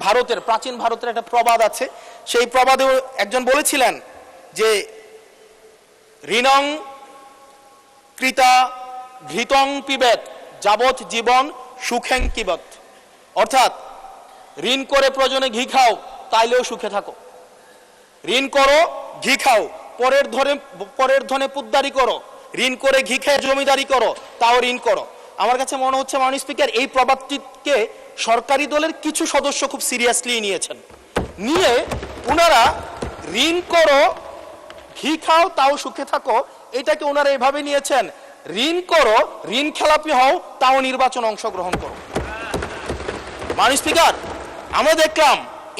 ভারতের প্রাচীন ভারতের একটা প্রবাদ আছে, সেই প্রবাদেও একজন বলেছিলেন যে ঋণং কৃতা ঘৃতং পিবেত যাবৎ জীবন সুখেং কিবত। অর্থাৎ ঋণ করে প্রয়োজনে ঘি খাও তাইলেও সুখে থাকো, ঋণ করো ঘি খাও, পরের ধনে পুদ্দারি করো, ঋণ করে ঘি খেয়ে জমিদারি করো, তাও ঋণ করো। আমার কাছে মনে হচ্ছে মাননীয় স্পিকার এই প্রবাদটিকে সরকারি দলের কিছু সদস্য খুব সিরিয়াসলি নিয়েছেন, নিয়ে ওনারা ঋণ করো ঘি খাও তাও সুখে থাকো এটাকে ওনারা এভাবে নিয়েছেন, ঋণ করো ঋণ খেলাপি হও তাও নির্বাচনে অংশগ্রহণ করো। মাননীয় স্পিকার, আমরা দেখলাম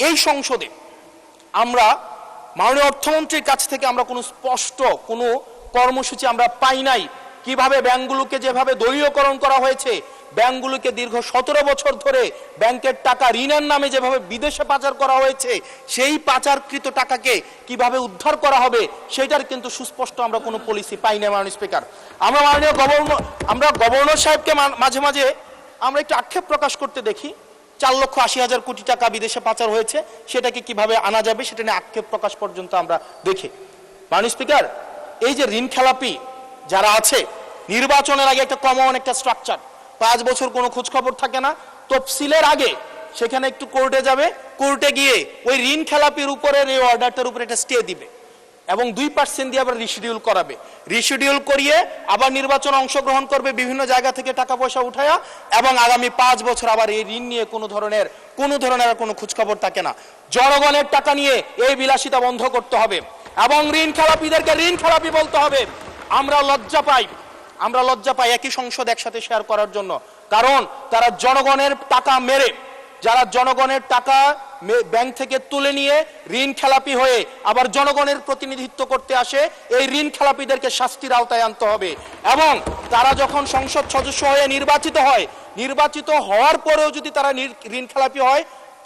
এই সংসদে আমরা মাননীয় অর্থমন্ত্রীর কাছ থেকে আমরা কোনো স্পষ্ট কোনো কর্মসূচি আমরা পাই নাই। কিভাবে ব্যাংকগুলোকে যেভাবে দলীয়করণ করা হয়েছে, ব্যাংকগুলোকে দীর্ঘ 17 বছর ধরে ব্যাংকের টাকা ঋণের নামে যেভাবে বিদেশে পাচার করা হয়েছে, সেই পাচারকৃত টাকাকে কিভাবে উদ্ধার করা হবে সেটার কিন্তু সুস্পষ্ট আমরা কোনো পলিসি পাই না। মাননীয় স্পিকার, আমরা গভর্নর সাহেবকে মাঝে মাঝে আমরা একটু আক্ষেপ প্রকাশ করতে দেখি, 4,80,000 কোটি টাকা বিদেশে পাচার হয়েছে, সেটাকে কিভাবে আনা যাবে সেটা নিয়ে আক্ষেপ প্রকাশ পর্যন্ত আমরা দেখি। মাননীয় স্পিকার, এই যে ঋণ খেলাপি যারা আছে, নির্বাচনের আগে একটা কমন একটা স্ট্রাকচার, 5 বছর কোনো খোঁজ খবর থাকে না, তফসিলের আগে সেখানে একটু কোর্টে যাবে, কোর্টে গিয়ে ওই ঋণ খেলাপির উপরের এই অর্ডারটার উপরে একটা স্টে দিবে এবং 2% দিয়ে আবার রিশিডিউল করাবে, রিশিডিউল করিয়ে আবার নির্বাচনে অংশগ্রহণ করবে বিভিন্ন জায়গা থেকে টাকা পয়সা উঠায়া, এবং আগামী 5 বছর আবার এই ঋণ নিয়ে কোনো ধরনের কোনো খোঁজখবর থাকে না। জনগণের টাকা নিয়ে এই বিলাসিতা বন্ধ করতে হবে এবং ঋণ খেলাপিদেরকে ঋণ খেলাপি বলতে হবে। আমরা লজ্জা পাই একই সংসদ একসাথে শেয়ার করার জন্য, কারণ তারা জনগণের টাকা মেরে, যারা জনগণের টাকা ব্যাংক থেকে তুলে নিয়ে ঋণ খেলাপি হয়ে আবার জনগণের প্রতিনিধিত্ব করতে আসে, এই ঋণ খেলাপিদেরকে শাস্তির আওতায় আনতে হবে। এবং তারা যখন সংসদ সদস্য হয়ে নির্বাচিত হওয়ার পরেও যদি তারা ঋণ খেলাপি হয়,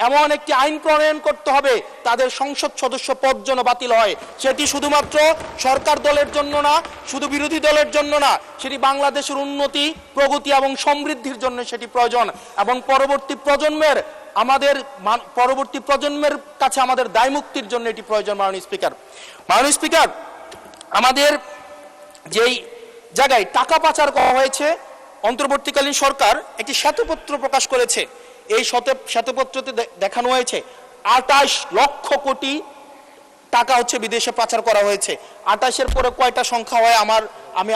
এমন একটি আইন প্রণয়ন করতে হবে তাদের সংসদ সদস্য পদ যেন বাতিল হয়। সেটি শুধুমাত্র সরকার দলের জন্য না, শুধু বিরোধী দলের জন্য না, সেটি বাংলাদেশের উন্নতি, প্রগতি এবং সমৃদ্ধির জন্য সেটি প্রয়োজন এবং পরবর্তী প্রজন্মের কাছে আমাদের দায় মুক্তির জন্য এটি প্রয়োজন। মাননীয় স্পিকার, আমাদের যেই জায়গায় টাকা পাচার করা হয়েছে, অন্তর্বর্তীকালীন সরকার একটি শ্বেতপত্র প্রকাশ করেছে। এই শ্বেতপত্রতে দেখানো হয়েছে 28 লক্ষ কোটি টাকা হচ্ছে বিদেশে পাচার করা হয়েছে। 28-এর পরে কয়টা সংখ্যা হয় আমি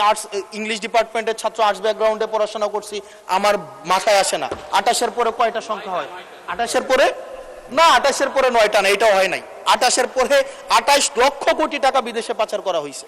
ইংলিশ ডিপার্টমেন্টের ছাত্র, আর্টস ব্যাকগ্রাউন্ডে পড়াশোনা করছি, আমার মাথায় আসে না 28-এর পরে কয়টা সংখ্যা হয়। 28-এর পরে 9টা না, এটাও হয় নাই। 28-এর পরে 28 লক্ষ কোটি টাকা বিদেশে পাচার করা হয়েছে।